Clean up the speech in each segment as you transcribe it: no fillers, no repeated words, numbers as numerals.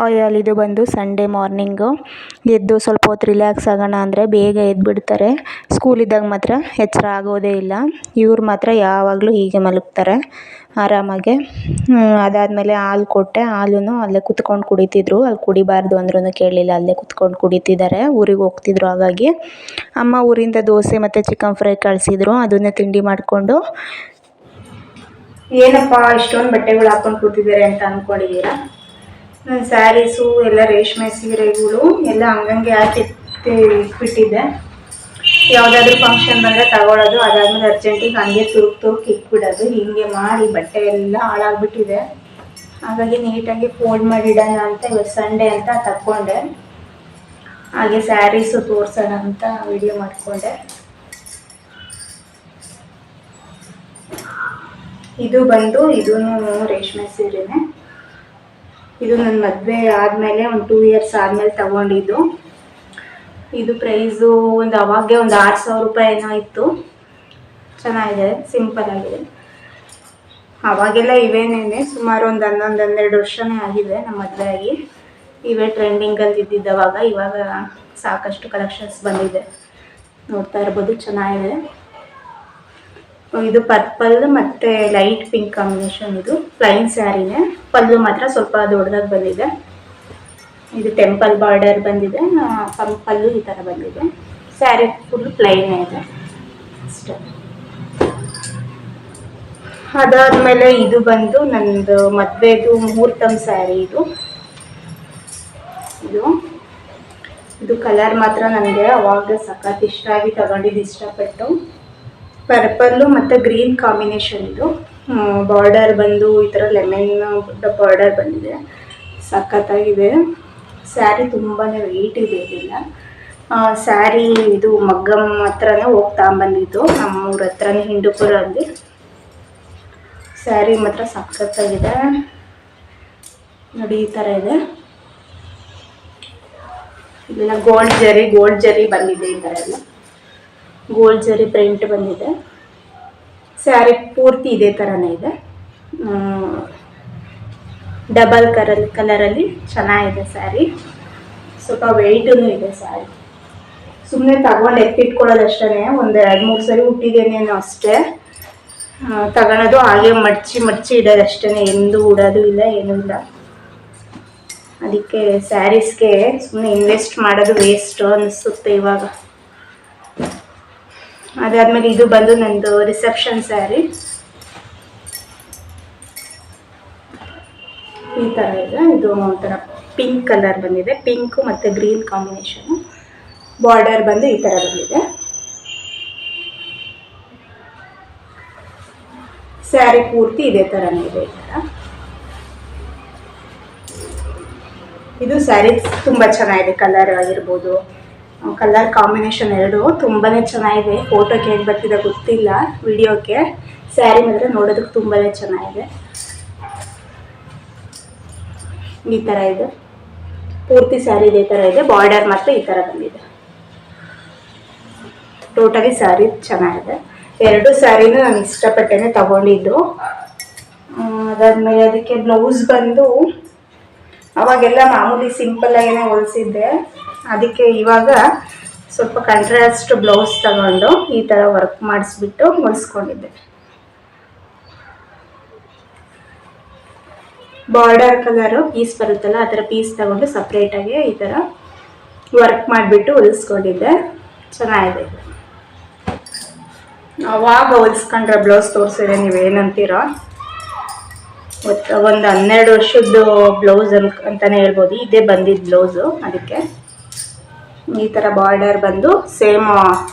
Oil ಇದು ಬಂದು Sunday morning ಎದ್ದು ಸ್ವಲ್ಪ ಹೊತ್ತು ರಿಲ್ಯಾಕ್ಸ್ ಆಗೋಣ ಅಂದರೆ ಬೇಗ ಎದ್ಬಿಡ್ತಾರೆ. ಸ್ಕೂಲಿದ್ದಾಗ ಮಾತ್ರ ಎಚ್ಚರ ಆಗೋದೇ ಇಲ್ಲ. ಇವ್ರು ಮಾತ್ರ ಯಾವಾಗಲೂ ಹೀಗೆ ಮಲಗ್ತಾರೆ ಆರಾಮಾಗೆ. ಅದಾದಮೇಲೆ ಹಾಲು ಕೊಟ್ಟೆ. ಹಾಲನ್ನು ಅಲ್ಲೇ ಕುತ್ಕೊಂಡು ಕುಡಿತಿದ್ರು. ಅಲ್ಲಿ ಕುಡಿಬಾರ್ದು ಅಂದ್ರೂ ಕೇಳಲಿಲ್ಲ, ಅಲ್ಲೇ ಕುತ್ಕೊಂಡು ಕುಡಿತಿದ್ದಾರೆ. ಊರಿಗೆ ಹೋಗ್ತಿದ್ರು. ಹಾಗಾಗಿ ಅಮ್ಮ ಊರಿಂದ ದೋಸೆ ಮತ್ತು ಚಿಕನ್ ಫ್ರೈ ಕಳಿಸಿದ್ರು. ಅದನ್ನೇ ತಿಂಡಿ ಮಾಡಿಕೊಂಡು, ಏನಪ್ಪ ಇಷ್ಟೊಂದು ಬಟ್ಟೆಗಳು ಹಾಕೊಂಡು ಕೂತಿದ್ದಾರೆ ಅಂತ ಅಂದ್ಕೊಂಡಿದ್ದೀರಾ? ನನ್ನ ಸ್ಯಾರೀಸು ಎಲ್ಲ ರೇಷ್ಮೆ ಸೀರೆಗಳು ಎಲ್ಲ ಹಂಗಂಗೆ ಹಾಕಿ ಇಟ್ಬಿಟ್ಟಿದ್ದೆ. ಯಾವುದಾದ್ರೂ ಫಂಕ್ಷನ್ ಬಂದರೆ ತಗೊಳ್ಳೋದು, ಅದಾದಮೇಲೆ ಅರ್ಜೆಂಟಿಗೆ ಹಂಗೆ ತುರುಕಿ ಇಟ್ಬಿಡೋದು. ಹೀಗೆ ಮಾಡಿ ಬಟ್ಟೆ ಎಲ್ಲ ಹಾಳಾಗ್ಬಿಟ್ಟಿದೆ. ಹಾಗಾಗಿ ನೀಟಾಗಿ ಫೋಲ್ಡ್ ಮಾಡಿಡೋಣ ಅಂತ ಇವತ್ತು ಸಂಡೇ ಅಂತ ತಗೊಂಡೆ. ಹಾಗೆ ಸ್ಯಾರೀಸು ತೋರಿಸೋಣ ಅಂತ ವಿಡಿಯೋ ಮಾಡಿಕೊಂಡೆ. ಇದು ಬಂದು ಇದೂ ರೇಷ್ಮೆ ಸೀರೆನೇ. ಇದು ನನ್ನ ಮದುವೆ ಆದಮೇಲೆ ಒಂದು 2 ಇಯರ್ಸ್ ಆದಮೇಲೆ ತಗೊಂಡಿದ್ದು. ಇದು ಪ್ರೈಸು ಅವಾಗೆ ಒಂದು 6,000 ರೂಪಾಯಿ ಏನೋ ಇತ್ತು. ಚೆನ್ನಾಗಿದೆ, ಸಿಂಪಲ್ ಆಗಿದೆ. ಅವಾಗೆಲ್ಲ ಇವೇನೇನೆ ಸುಮಾರು ಒಂದು 11-12 ವರ್ಷನೇ ಆಗಿದೆ ನಮ್ಮ ಮದುವೆ ಆಗಿ. ಇವೇ ಟ್ರೆಂಡಿಂಗಲ್ಲಿ ಇದ್ದಿದ್ದವಾಗ. ಇವಾಗ ಸಾಕಷ್ಟು ಕಲೆಕ್ಷನ್ಸ್ ಬಂದಿದೆ, ನೋಡ್ತಾ ಇರ್ಬೋದು. ಚೆನ್ನಾಗಿದೆ. ಇದು ಪರ್ಪಲ್ ಮತ್ತು ಲೈಟ್ ಪಿಂಕ್ ಕಾಂಬಿನೇಷನ್. ಇದು ಪ್ಲೈನ್ ಸ್ಯಾರಿನೇ, ಪಲ್ಲು ಮಾತ್ರ ಸ್ವಲ್ಪ ದೊಡ್ಡದಾಗಿ ಬಂದಿದೆ. ಇದು ಟೆಂಪಲ್ ಬಾರ್ಡರ್ ಬಂದಿದೆ, ಪಲ್ಲು ಈ ಥರ ಬಂದಿದೆ. ಸ್ಯಾರಿ ಫುಲ್ ಪ್ಲೈನೇ ಇದೆ ಅಷ್ಟೇ. ಅದಾದಮೇಲೆ ಇದು ಬಂದು ನನ್ನದು ಮದುವೆದು ಮುಹೂರ್ತಮ್ ಸ್ಯಾರಿ. ಇದು ಕಲರ್ ಮಾತ್ರ ನನಗೆ ಅವಾಗ ಸಖತ್ ಇಷ್ಟ ಆಗಿ ತಗೊಂಡಿದ್ದು, ಇಷ್ಟಪಟ್ಟು. ಪರ್ಪಲ್ಲು ಮತ್ತು ಗ್ರೀನ್ ಕಾಂಬಿನೇಷನ್. ಇದು ಬಾರ್ಡರ್ ಬಂದು ಈ ಥರ ಲೆಮನ್ ಬಾರ್ಡರ್ ಬಂದಿದೆ, ಸಖತ್ತಾಗಿದೆ. ಸ್ಯಾರಿ ತುಂಬಾ ವೆಯ್ಟ್ ಇದೆ. ಇದೆಲ್ಲ ಸ್ಯಾರಿ ಇದು ಮಗ್ಗಮ್ ಹತ್ರನೇ ಹೋಗಿ ತಗೊಂಬಂದಿದ್ದು, ನಮ್ಮೂರ ಹತ್ರನೇ ಹಿಂದೂಪುರಲ್ಲಿ. ಸ್ಯಾರಿ ಮಾತ್ರ ಸಖತ್ತಾಗಿದೆ ನೋಡಿ, ಈ ಥರ ಇದೆ. ಇದೆಲ್ಲ ಗೋಲ್ಡ್ ಜರಿ ಬಂದಿದೆ. ಈ ಥರ ಎಲ್ಲ ಗೋಲ್ಡ್ ಜರಿ ಪ್ರಿಂಟ್ ಬಂದಿದೆ. ಸ್ಯಾರಿ ಪೂರ್ತಿ ಇದೇ ಥರನೇ ಇದೆ, ಡಬಲ್ ಕಲರಲ್ಲಿ ಚೆನ್ನಾಗಿದೆ ಸ್ಯಾರಿ. ಸ್ವಲ್ಪ ವೆಯ್ಟೂ ಇದೆ ಸ್ಯಾರಿ. ಸುಮ್ಮನೆ ತಗೊಂಡು ಎತ್ತಿಟ್ಕೊಳ್ಳೋದಷ್ಟೇ. ಒಂದು 2-3 ಸರಿ ಹುಟ್ಟಿದ್ದೇನೇನೋ ಅಷ್ಟೇ. ತಗೊಳೋದು ಹಾಗೆ ಮಡ್ಚಿ ಇಡೋದಷ್ಟೇ, ಎಂದು ಉಡೋದು ಇಲ್ಲ, ಏನೂ ಇಲ್ಲ. ಅದಕ್ಕೆ ಸ್ಯಾರೀಸ್ಗೆ ಸುಮ್ಮನೆ ಇನ್ವೆಸ್ಟ್ ಮಾಡೋದು ವೇಸ್ಟು ಅನ್ನಿಸುತ್ತೆ ಇವಾಗ. ಅದಾದಮೇಲೆ ಇದು ಬಂದು ನಂದು ರಿಸೆಪ್ಷನ್ ಸ್ಯಾರಿ. ಈ ಥರ ಇದೆ. ಇದು ಒಂಥರ ಪಿಂಕ್ ಕಲರ್ ಬಂದಿದೆ, ಪಿಂಕು ಮತ್ತು ಗ್ರೀನ್ ಕಾಂಬಿನೇಷನು. ಬಾರ್ಡರ್ ಬಂದು ಈ ಥರ ಬಂದಿದೆ. ಸ್ಯಾರಿ ಪೂರ್ತಿ ಇದೇ ಥರನೇ ಇದೆ. ಈ ಥರ ಇದು ಸ್ಯಾರಿ ತುಂಬ ಚೆನ್ನಾಗಿದೆ. ಕಲರ್ ಆಗಿರ್ಬೋದು, ಕಲರ್ ಕಾಂಬಿನೇಷನ್ ಎರಡೂ ತುಂಬಾ ಚೆನ್ನಾಗಿದೆ. ಫೋಟೋಕ್ಕೆ ಹೇಗೆ ಬರ್ತಿದೆ ಗೊತ್ತಿಲ್ಲ, ವಿಡಿಯೋಕ್ಕೆ. ಸ್ಯಾರಿ ಮಾತ್ರ ನೋಡೋದಕ್ಕೆ ತುಂಬಾ ಚೆನ್ನಾಗಿದೆ. ಈ ಥರ ಇದೆ ಪೂರ್ತಿ ಸ್ಯಾರಿ, ಇದೇ ಥರ ಇದೆ. ಬಾರ್ಡರ್ ಮಾತ್ರ ಈ ಥರ ಬಂದಿದೆ. ಟೋಟಲಿ ಸ್ಯಾರಿ ಚೆನ್ನಾಗಿದೆ. 2 ಸ್ಯಾರಿನೂ ನಾನು ಇಷ್ಟಪಟ್ಟೇನೆ ತಗೊಂಡಿದ್ದು. ಅದಾದಮೇಲೆ ಅದಕ್ಕೆ ಬ್ಲೌಸ್ ಬಂದು ಅವಾಗೆಲ್ಲ ಮಾಮೂಲಿ ಸಿಂಪಲ್ಲಾಗೇ ಹೊಲಿಸಿದ್ದೆ. ಅದಕ್ಕೆ ಇವಾಗ ಸ್ವಲ್ಪ ಕಾಂಟ್ರಾಸ್ಟ್ ಬ್ಲೌಸ್ ತಗೊಂಡು ಈ ಥರ ವರ್ಕ್ ಮಾಡಿಸ್ಬಿಟ್ಟು ಹೊಲಿಸ್ಕೊಂಡಿದ್ದೆ. ಬಾರ್ಡರ್ ಕಲರು ಪೀಸ್ ಬರುತ್ತಲ್ಲ, ಆ ಥರ ಪೀಸ್ ತಗೊಂಡು ಸಪ್ರೇಟಾಗಿ ಈ ಥರ ವರ್ಕ್ ಮಾಡಿಬಿಟ್ಟು ಹೊಲಿಸ್ಕೊಂಡಿದ್ದೆ. ಚೆನ್ನಾಗಿದೆ. ಅವಾಗ ಹೊಲಿಸ್ಕೊಂಡ್ರೆ ಬ್ಲೌಸ್ ತೋರಿಸಿದ್ರೆ ನೀವೇನಂತೀರೋ. ಒಂದು 12 ವರ್ಷದ್ದು ಬ್ಲೌಸ್ ಅಂತಲೇ ಹೇಳ್ಬೋದು. ಇದೇ ಬಂದಿದ್ದು ಬ್ಲೌಸು. ಅದಕ್ಕೆ ಈ ಥರ ಬಾರ್ಡರ್ ಬಂದು ಸೇಮ್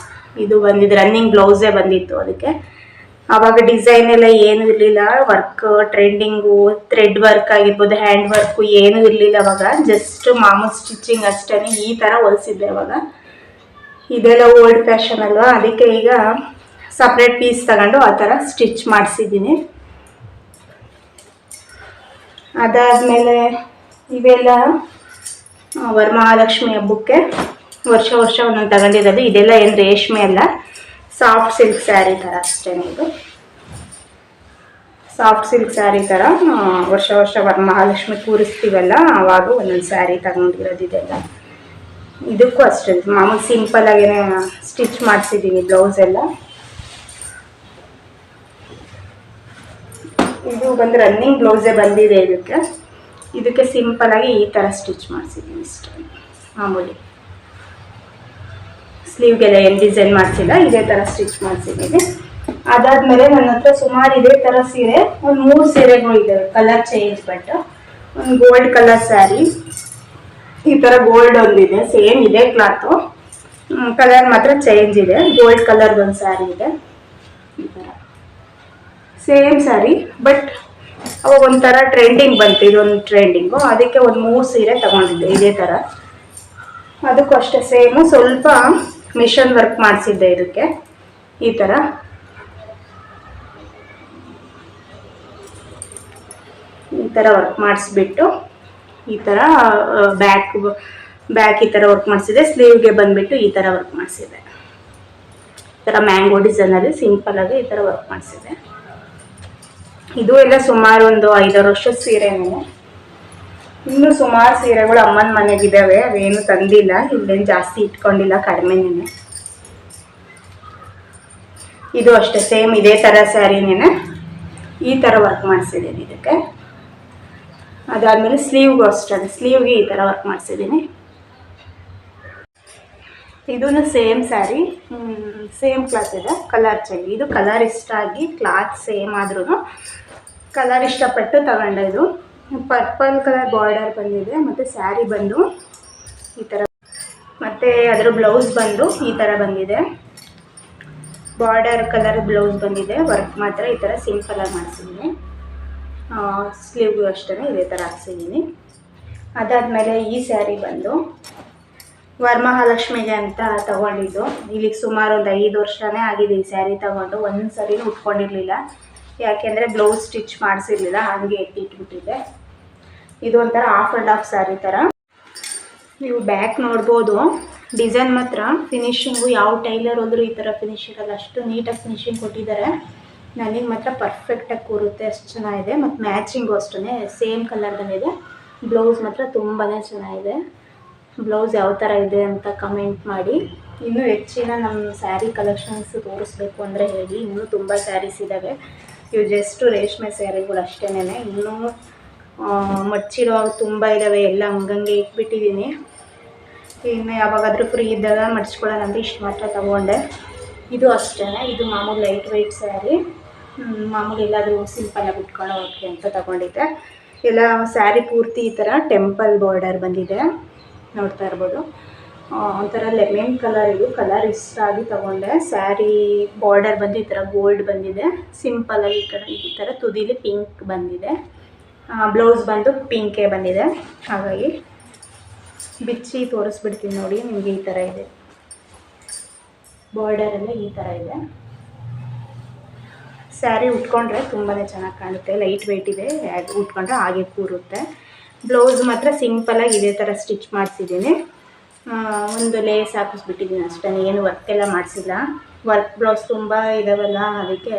ಇದು ಬಂದಿದ್ದು ರನ್ನಿಂಗ್ ಬ್ಲೌಸೇ ಬಂದಿತ್ತು. ಅದಕ್ಕೆ ಆವಾಗ ಡಿಸೈನ್ ಎಲ್ಲ ಏನೂ ಇರಲಿಲ್ಲ. ವರ್ಕ್ ಟ್ರೆಂಡಿಂಗು, ಥ್ರೆಡ್ ವರ್ಕ್ ಆಗಿರ್ಬೋದು, ಹ್ಯಾಂಡ್ ವರ್ಕು ಏನೂ ಇರಲಿಲ್ಲ ಅವಾಗ. ಜಸ್ಟ್ ಮಾಮೂಲು ಸ್ಟಿಚಿಂಗ್ ಅಷ್ಟೇ. ಈ ಥರ ಹೊಲಿಸಿದ್ದೆ ಅವಾಗ. ಇದೆಲ್ಲ ಓಲ್ಡ್ ಫ್ಯಾಷನ್ ಅಲ್ವಾ, ಅದಕ್ಕೆ ಈಗ ಸಪ್ರೇಟ್ ಪೀಸ್ ತಗೊಂಡು ಆ ಥರ ಸ್ಟಿಚ್ ಮಾಡಿಸಿದ್ದೀನಿ. ಅದಾದಮೇಲೆ ಇವೆಲ್ಲ ವರಮಹಾಲಕ್ಷ್ಮಿ ಹಬ್ಬಕ್ಕೆ ವರ್ಷ ಒಂದೊಂದು ತಗೊಂಡಿರೋದು. ಇದೆಲ್ಲ ಏನು ರೇಷ್ಮೆ ಅಲ್ಲ, ಸಾಫ್ಟ್ ಸಿಲ್ಕ್ ಸ್ಯಾರಿ ಥರ ಅಷ್ಟೇ. ಇದು ಸಾಫ್ಟ್ ಸಿಲ್ಕ್ ಸ್ಯಾರಿ ಥರ ವರ್ಷ ವರ್ಷ ವರಮಹಾಲಕ್ಷ್ಮಿ ಕೂರಿಸ್ತೀವಲ್ಲ ಆವಾಗ ಒಂದೊಂದು ಸ್ಯಾರಿ ತಗೊಂಡಿರೋದು ಇದೆಲ್ಲ. ಇದಕ್ಕೂ ಅಷ್ಟೇ ಮಾಮೂಲು ಸಿಂಪಲ್ಲಾಗೇ ಸ್ಟಿಚ್ ಮಾಡಿಸಿದ್ದೀನಿ ಬ್ಲೌಸ್ ಎಲ್ಲ. ಇದು ಬಂದು ರನ್ನಿಂಗ್ ಬ್ಲೌಸೇ ಬಂದಿದೆ ಇದಕ್ಕೆ ಸಿಂಪಲ್ಲಾಗಿ ಈ ಥರ ಸ್ಟಿಚ್ ಮಾಡಿಸಿದ್ದೀನಿ ಇಷ್ಟೇ. ಮಾಮೂಲಿ ಸ್ಲೀವ್ಗೆಲ್ಲ ಏನು ಡಿಸೈನ್ ಮಾಡಿಸಿಲ್ಲ, ಇದೇ ಥರ ಸ್ಟಿಚ್ ಮಾಡಿಸಿದ್ದೀನಿ. ಅದಾದಮೇಲೆ ನನ್ನ ಹತ್ರ ಸುಮಾರು ಇದೇ ಥರ ಸೀರೆ ಒಂದು 3 ಸೀರೆಗಳು ಇದ್ದಾವೆ, ಕಲರ್ ಚೇಂಜ್. ಬಟ್ ಒಂದು ಗೋಲ್ಡ್ ಕಲರ್ ಸ್ಯಾರಿ, ಈ ಥರ ಗೋಲ್ಡ್ ಒಂದಿದೆ, ಸೇಮ್ ಇದೆ ಕ್ಲಾತು, ಕಲರ್ ಮಾತ್ರ ಚೇಂಜ್ ಇದೆ. ಗೋಲ್ಡ್ ಕಲರ್ದೊಂದು ಸ್ಯಾರಿ ಇದೆ, ಈ ಥರ ಸೇಮ್ ಸ್ಯಾರಿ. ಬಟ್ ಅವಾಗ ಒಂಥರ ಟ್ರೆಂಡಿಂಗ್ ಬಂತು, ಇದೊಂದು ಟ್ರೆಂಡಿಂಗು, ಅದಕ್ಕೆ ಒಂದು 3 ಸೀರೆ ತಗೊಂಡಿದ್ದೆ ಇದೇ ಥರ. ಅದಕ್ಕೂ ಅಷ್ಟೇ ಸೇಮು, ಸ್ವಲ್ಪ ಮಿಷನ್ ವರ್ಕ್ ಮಾಡಿಸಿದ್ದೆ ಇದಕ್ಕೆ. ಈ ಥರ ವರ್ಕ್ ಮಾಡಿಸ್ಬಿಟ್ಟು ಈ ಥರ ಬ್ಯಾಕ್ ಈ ಥರ ವರ್ಕ್ ಮಾಡಿಸಿದೆ. ಸ್ಲೀವ್ಗೆ ಬಂದುಬಿಟ್ಟು ಈ ಥರ ವರ್ಕ್ ಮಾಡಿಸಿದೆ. ಈ ಥರ ಮ್ಯಾಂಗೋ ಡಿಸೈನಲ್ಲಿ ಸಿಂಪಲ್ಲಾಗಿ ಈ ಥರ ವರ್ಕ್ ಮಾಡಿಸಿದೆ. ಇದು ಎಲ್ಲ ಸುಮಾರು ಒಂದು 5-6 ವರ್ಷದ ಸೀರೆನೇ. ಇನ್ನೂ ಸುಮಾರು ಸೀರೆಗಳು ಅಮ್ಮನ ಮನೆಗಿದ್ದಾವೆ, ಅವೇನು ತಂದಿಲ್ಲ, ಇಲ್ಲೇನು ಜಾಸ್ತಿ ಇಟ್ಕೊಂಡಿಲ್ಲ, ಕಡಿಮೆನೇ. ಇದು ಅಷ್ಟೇ ಸೇಮ್ ಇದೇ ಥರ ಸ್ಯಾರಿನೇ ಈ ಥರ ವರ್ಕ್ ಮಾಡಿಸಿದ್ದೀನಿ ಇದಕ್ಕೆ. ಅದಾದಮೇಲೆ ಸ್ಲೀವ್ಗೂ ಅಷ್ಟೇ, ಸ್ಲೀವ್ಗೆ ಈ ಥರ ವರ್ಕ್ ಮಾಡಿಸಿದ್ದೀನಿ. ಇದೂ ಸೇಮ್ ಸ್ಯಾರಿ, ಸೇಮ್ ಕ್ಲಾತ್ ಇದೆ, ಕಲರ್ ಚೇಂಜ್. ಇದು ಕಲರ್ ಇಷ್ಟ ಆಗಿ ಕ್ಲಾತ್ ಸೇಮ್ ಆದ್ರೂ ಕಲರ್ ಇಷ್ಟಪಟ್ಟು ತಗೊಂಡೆ. ಇದು ಪರ್ಪಲ್ ಕಲರ್ ಬಾರ್ಡರ್ ಬಂದಿದೆ, ಮತ್ತು ಸ್ಯಾರಿ ಬಂದು ಈ ಥರ, ಮತ್ತು ಅದರ ಬ್ಲೌಸ್ ಬಂದು ಈ ಥರ ಬಂದಿದೆ. ಬಾರ್ಡರ್ ಕಲರ್ ಬ್ಲೌಸ್ ಬಂದಿದೆ, ವರ್ಕ್ ಮಾತ್ರ ಈ ಥರ ಸಿಂಪಲಾಗಿ ಮಾಡಿಸಿದ್ದೀನಿ. ಸ್ಲೀವ್ಗೂ ಅಷ್ಟೇ ಇದೇ ಥರ ಹಾಕ್ಸಿದ್ದೀನಿ. ಅದಾದಮೇಲೆ ಈ ಸ್ಯಾರಿ ಬಂದು ವರಮಹಾಲಕ್ಷ್ಮಿಗೆ ಅಂತ ತಗೊಂಡಿದ್ದು. ಇಲ್ಲಿಗೆ ಸುಮಾರು ಒಂದು 5 ವರ್ಷನೇ ಆಗಿದೆ ಈ ಸ್ಯಾರಿ ತಗೊಂಡು. ಒಂದು ಸರಿನೂ ಉಟ್ಕೊಂಡಿರಲಿಲ್ಲ, ಯಾಕೆಂದರೆ ಬ್ಲೌಸ್ ಸ್ಟಿಚ್ ಮಾಡಿಸಿರ್ಲಿಲ್ಲ, ಹಾಗೆ ಎತ್ತಿಟ್ಬಿಟ್ಟಿದ್ದೆ. ಇದು ಒಂಥರ ಆಫ್ ಆ್ಯಂಡ್ ಆಫ್ ಸ್ಯಾರಿ ಥರ. ನೀವು ಬ್ಯಾಕ್ ನೋಡ್ಬೋದು, ಡಿಸೈನ್ ಮಾತ್ರ ಫಿನಿಶಿಂಗು ಯಾವ ಟೈಲರ್ ಹೋದರೂ ಈ ಥರ ಫಿನಿಶಿಂಗಲ್ಲ, ಅಷ್ಟು ನೀಟಾಗಿ ಫಿನಿಶಿಂಗ್ ಕೊಟ್ಟಿದ್ದಾರೆ. ನನಗೆ ಮಾತ್ರ ಪರ್ಫೆಕ್ಟಾಗಿ ಕೂರುತ್ತೆ, ಅಷ್ಟು ಚೆನ್ನಾಗಿದೆ. ಮತ್ತು ಮ್ಯಾಚಿಂಗು ಅಷ್ಟೇ ಸೇಮ್ ಕಲರ್ ಬಂದಿದೆ. ಬ್ಲೌಸ್ ಮಾತ್ರ ತುಂಬಾ ಚೆನ್ನಾಗಿದೆ. ಬ್ಲೌಸ್ ಯಾವ ಥರ ಇದೆ ಅಂತ ಕಮೆಂಟ್ ಮಾಡಿ. ಇನ್ನೂ ಹೆಚ್ಚಿನ ನಮ್ಮ ಸ್ಯಾರಿ ಕಲೆಕ್ಷನ್ಸ್ ತೋರಿಸ್ಬೇಕು ಅಂದರೆ ಹೇಳಿ, ಇನ್ನೂ ತುಂಬ ಸ್ಯಾರೀಸ್ ಇದ್ದಾವೆ. ಇವು ಜಸ್ಟು ರೇಷ್ಮೆ ಸ್ಯಾರಿಗಳು ಅಷ್ಟೇನೆ, ಇನ್ನೂ ಮಡ್ಚಿರೋ ತುಂಬ ಇದ್ದಾವೆ, ಎಲ್ಲ ಹಂಗಂಗೆ ಇಟ್ಬಿಟ್ಟಿದ್ದೀನಿ. ಇನ್ನು ಯಾವಾಗಾದರೂ ಫ್ರೀ ಇದ್ದಾಗ ಮಡ್ಚ್ಕೊಳ್ಳೋಣ ಅಂದರೆ ಇಷ್ಟು ಮಾತ್ರ ತಗೊಂಡೆ. ಇದು ಅಷ್ಟೇ, ಇದು ಮಾಮೂಲಿ ಲೈಟ್ ವೆಯ್ಟ್ ಸ್ಯಾರಿ, ಮಾಮೂಲಿ ಎಲ್ಲಾದರೂ ಸಿಂಪಲ್ಲಾಗಿ ಉಟ್ಕೊಳ್ಳೋ ಹೋಗಿ ಅಂತ ತಗೊಂಡಿದ್ದೆ. ಎಲ್ಲ ಸ್ಯಾರಿ ಪೂರ್ತಿ ಈ ಥರ ಟೆಂಪಲ್ ಬಾರ್ಡರ್ ಬಂದಿದೆ, ನೋಡ್ತಾ ಇರ್ಬೋದು. ಒಂಥರ ಲೆಮನ್ ಕಲರ್, ಇದು ಕಲರ್ ಇಷ್ಟ ಆಗಿ ತಗೊಂಡೆ. ಸ್ಯಾರಿ ಬಾರ್ಡರ್ ಬಂದು ಈ ಥರ ಗೋಲ್ಡ್ ಬಂದಿದೆ, ಸಿಂಪಲ್ಲಾಗಿ ಈ ಕಡೆ ಈ ಥರ ತುದಿಲಿ ಪಿಂಕ್ ಬಂದಿದೆ. ಬ್ಲೌಸ್ ಬಂದು ಪಿಂಕೇ ಬಂದಿದೆ, ಹಾಗಾಗಿ ಬಿಚ್ಚಿ ತೋರಿಸ್ಬಿಡ್ತೀನಿ ನೋಡಿ ನಿಮಗೆ. ಈ ಥರ ಇದೆ ಬಾರ್ಡರೆಲ್ಲ, ಈ ಥರ ಇದೆ. ಸ್ಯಾರಿ ಉಟ್ಕೊಂಡ್ರೆ ತುಂಬಾ ಚೆನ್ನಾಗಿ ಕಾಣುತ್ತೆ, ಲೈಟ್ ವೆಯ್ಟ್ ಇದೆ, ಉಟ್ಕೊಂಡ್ರೆ ಹಾಗೆ ಕೂರುತ್ತೆ. ಬ್ಲೌಸ್ ಮಾತ್ರ ಸಿಂಪಲಾಗಿ ಇದೇ ಥರ ಸ್ಟಿಚ್ ಮಾಡಿಸಿದ್ದೀನಿ. ಒಂದು ಲೇಸ್ ಹಾಕಿಸ್ಬಿಟ್ಟಿದ್ದೀನಿ ಅಷ್ಟೇ, ಏನು ವರ್ಕ್ ಎಲ್ಲ ಮಾಡಿಸಿಲ್ಲ. ವರ್ಕ್ ಬ್ಲೌಸ್ ತುಂಬ ಇದಾವಲ್ಲ, ಅದಕ್ಕೆ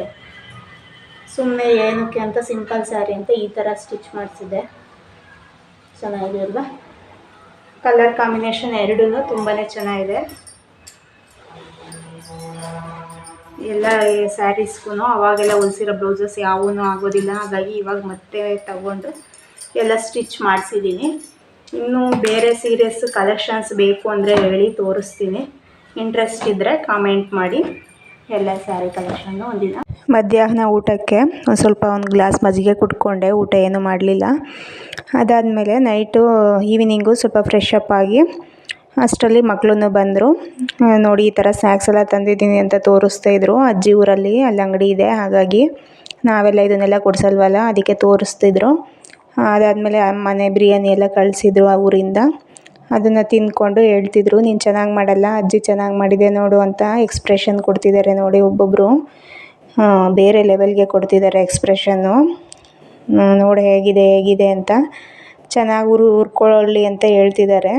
ಸುಮ್ಮನೆ ಏನಕ್ಕೆ ಅಂತ ಸಿಂಪಲ್ ಸ್ಯಾರಿ ಅಂತ ಈ ಥರ ಸ್ಟಿಚ್ ಮಾಡಿಸಿದ್ದೆ. ಚೆನ್ನಾಗಿದೆ ಅಲ್ವಾ? ಕಲರ್ ಕಾಂಬಿನೇಷನ್ ಎರಡೂ ತುಂಬಾ ಚೆನ್ನಾಗಿದೆ. ಎಲ್ಲ ಸ್ಯಾರೀಸ್ಗೂ ಅವಾಗೆಲ್ಲ ಹೊಲಿಸಿರೋ ಬ್ಲೌಸಸ್ ಯಾವೂ ಆಗೋದಿಲ್ಲ, ಹಾಗಾಗಿ ಇವಾಗ ಮತ್ತೆ ತಗೊಂಡು ಎಲ್ಲ ಸ್ಟಿಚ್ ಮಾಡಿಸಿದ್ದೀನಿ. ಇನ್ನೂ ಬೇರೆ ಸೀರೆಸ್ ಕಲೆಕ್ಷನ್ಸ್ ಬೇಕು ಅಂದರೆ ಹೇಳಿ, ತೋರಿಸ್ತೀನಿ. ಇಂಟ್ರೆಸ್ಟ್ ಇದ್ದರೆ ಕಾಮೆಂಟ್ ಮಾಡಿ. ಎಲ್ಲ ಸ್ಯಾರಿ ಕಲೆಕ್ಷನ್ನು ಒಂದಿನ ಮಧ್ಯಾಹ್ನ ಊಟಕ್ಕೆ ಒಂದು ಗ್ಲಾಸ್ ಮಜ್ಜಿಗೆ ಕುಟ್ಕೊಂಡೆ, ಊಟ ಏನೂ ಮಾಡಲಿಲ್ಲ. ಅದಾದಮೇಲೆ ನೈಟು ಈವ್ನಿಂಗು ಸ್ವಲ್ಪ ಫ್ರೆಶ್ ಅಪ್ ಆಗಿ ಅಷ್ಟರಲ್ಲಿ ಮಕ್ಕಳು ಬಂದರು. ನೋಡಿ ಈ ಥರ ಸ್ನ್ಯಾಕ್ಸ್ ಎಲ್ಲ ತಂದಿದ್ದೀನಿ ಅಂತ ತೋರಿಸ್ತಾಯಿದ್ರು. ಅಜ್ಜಿ ಊರಲ್ಲಿ ಅಲ್ಲಿ ಅಂಗಡಿ ಇದೆ, ಹಾಗಾಗಿ ನಾವೆಲ್ಲ ಇದನ್ನೆಲ್ಲ ಕೊಡಿಸಲ್ವಲ್ಲ, ಅದಕ್ಕೆ ತೋರಿಸ್ತಿದ್ರು. ಅದಾದಮೇಲೆ ಮನೆ ಬಿರಿಯಾನಿ ಎಲ್ಲ ಕಳಿಸಿದ್ರು ಆ ಊರಿಂದ. ಅದನ್ನು ತಿಂದ್ಕೊಂಡು ಹೇಳ್ತಿದ್ರು, ನೀನು ಚೆನ್ನಾಗಿ ಮಾಡಲ್ಲ, ಅಜ್ಜಿ ಚೆನ್ನಾಗಿ ಮಾಡಿದೆ ನೋಡು ಅಂತ ಎಕ್ಸ್ಪ್ರೆಷನ್ ಕೊಡ್ತಿದ್ದಾರೆ ನೋಡಿ. ಒಬ್ಬೊಬ್ಬರು ಬೇರೆ ಲೆವೆಲ್ಗೆ ಕೊಡ್ತಿದ್ದಾರೆ ಎಕ್ಸ್ಪ್ರೆಷನ್ನು. ನೋಡಿ ಹೇಗಿದೆ ಅಂತ, ಚೆನ್ನಾಗಿ ಹುರ್ಕೊಳ್ಳಿ ಅಂತ ಹೇಳ್ತಿದ್ದಾರೆ.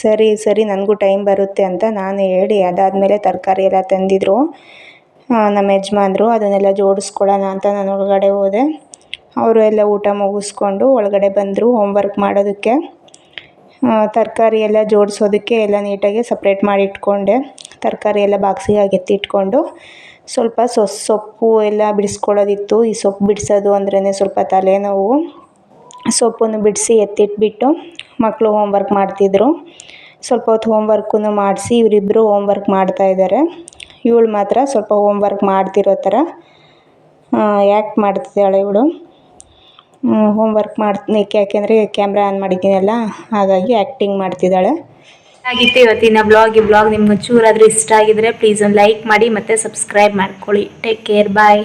ಸರಿ ನನಗೂ ಟೈಮ್ ಬರುತ್ತೆ ಅಂತ ನಾನು ಹೇಳಿ, ಅದಾದಮೇಲೆ ತರಕಾರಿ ಎಲ್ಲ ತಂದಿದ್ರು. ನಮ್ಮ ಯಜಮಾನ್ರು. ಅದನ್ನೆಲ್ಲ ಜೋಡಿಸ್ಕೊಳ್ಳೋಣ ಅಂತ ನಾನು ಒಳಗಡೆ ಹೋದೆ. ಅವರು ಎಲ್ಲ ಊಟ ಮುಗಿಸ್ಕೊಂಡು ಒಳಗಡೆ ಬಂದರು ಹೋಮ್ವರ್ಕ್ ಮಾಡೋದಕ್ಕೆ. ತರಕಾರಿ ಎಲ್ಲ ಜೋಡಿಸೋದಕ್ಕೆ ಎಲ್ಲ ನೀಟಾಗಿ ಸಪ್ರೇಟ್ ಮಾಡಿ ಇಟ್ಕೊಂಡೆ. ತರಕಾರಿ ಎಲ್ಲ ಬಾಕ್ಸಿಗೆ ಎತ್ತಿಟ್ಕೊಂಡು ಸ್ವಲ್ಪ ಸೊಪ್ಪು ಎಲ್ಲ ಬಿಡಿಸ್ಕೊಳ್ಳೋದಿತ್ತು. ಈ ಸೊಪ್ಪು ಬಿಡಿಸೋದು ಅಂದ್ರೇ ಸ್ವಲ್ಪ ತಲೆನೋವು. ಸೊಪ್ಪನ್ನು ಬಿಡಿಸಿ ಎತ್ತಿಟ್ಬಿಟ್ಟು ಮಕ್ಕಳು ಹೋಮ್ವರ್ಕ್ ಮಾಡ್ತಿದ್ರು. ಸ್ವಲ್ಪ ಹೊತ್ತು ಹೋಮ್ವರ್ಕೂ ಮಾಡಿಸಿ ಇವರಿಬ್ಬರು ಹೋಮ್ವರ್ಕ್ ಮಾಡ್ತಾಯಿದ್ದಾರೆ. ಇವಳು ಮಾತ್ರ ಸ್ವಲ್ಪ ಹೋಮ್ವರ್ಕ್ ಮಾಡ್ತಿರೋ ಥರ ಆ್ಯಕ್ಟ್ ಮಾಡ್ತಿದ್ದಾಳೆ ಇವಳು. ಹೋಮ್ವರ್ಕ್ ಯಾಕೆಂದರೆ ಕ್ಯಾಮ್ರಾ ಆನ್ ಮಾಡಿದ್ದೀನಲ್ಲ, ಹಾಗಾಗಿ ಆ್ಯಕ್ಟಿಂಗ್ ಮಾಡ್ತಿದ್ದಾಳೆ. ಆಗಿತ್ತು ಇವತ್ತಿನ ಬ್ಲಾಗ್. ಈ ಬ್ಲಾಗ್ ನಿಮ್ಗೆ ಚೂರಾದರೂ ಇಷ್ಟ ಆಗಿದ್ರೆ ಪ್ಲೀಸ್ ಒಂದು ಲೈಕ್ ಮಾಡಿ ಮತ್ತು ಸಬ್ಸ್ಕ್ರೈಬ್ ಮಾಡ್ಕೊಳ್ಳಿ. ಟೇಕ್ ಕೇರ್, ಬಾಯ್.